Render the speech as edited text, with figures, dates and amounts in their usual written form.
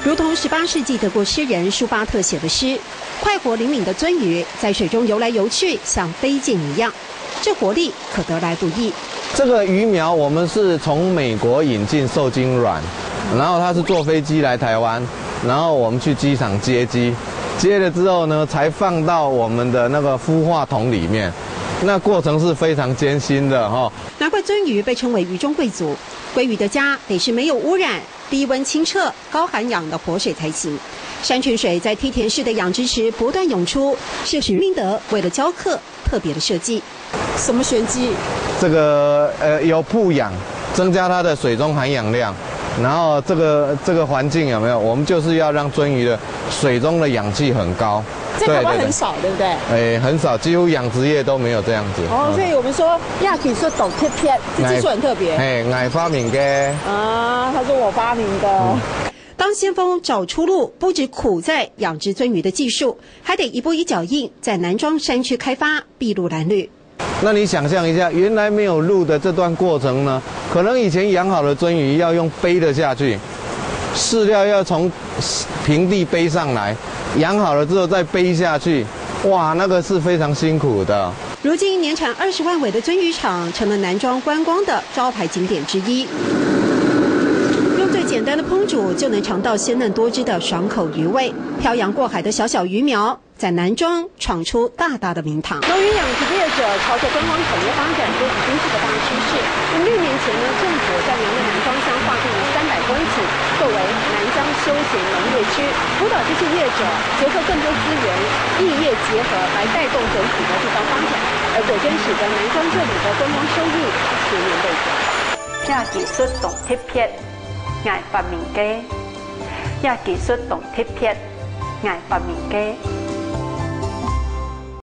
如同18世纪德国诗人舒巴特写的诗：“快活灵敏的鳟鱼在水中游来游去，像飞剑一样，这活力可得来不易。”这个鱼苗我们是从美国引进受精卵，然后它是坐飞机来台湾，然后我们去机场接机，接了之后呢，才放到我们的那个孵化桶里面。那过程是非常艰辛的哈。难怪鳟鱼被称为鱼中贵族。鲑鱼的家得是没有污染、低温清澈、高含氧的活水才行。山泉水在梯田式的养殖池不断涌出，是许明德为了教课特别的设计。什么玄机？这个有曝氧，增加它的水中含氧量。然后这个环境有没有？我们就是要让鳟鱼的水中的氧气很高。这个很少，对不对？很少，几乎养殖业都没有这样子。哦，所以我们说亚技术懂贴片，这技术很特别。我发明的。啊，他说我发明的。当先锋找出路，不止苦在养殖鳟鱼的技术，还得一步一脚印，在南庄山区开发筚路蓝缕。那你想象一下，原来没有路的这段过程呢？可能以前养好的鳟鱼要用背的下去，饲料要从平地背上来，养好了之后再背下去，哇，那个是非常辛苦的。如今年产20万尾的鳟鱼场成了南庄观光的招牌景点之一。用最简单的烹煮就能尝到鲜嫩多汁的爽口鱼味。漂洋过海的小小鱼苗，在南庄闯出大大的名堂。农渔养殖业者朝着观光产业发展都已经是个大趋势。6年前呢，政府在苗栗南庄乡划定了300公顷，作为南庄休闲农业区，辅导这些业者结合更多资源，异业结合来带动整体的地方发展，而果真使得南庄这里的观光收益全面倍增。亚技术懂贴片，爱发明家；亚技术懂贴片，爱发明家。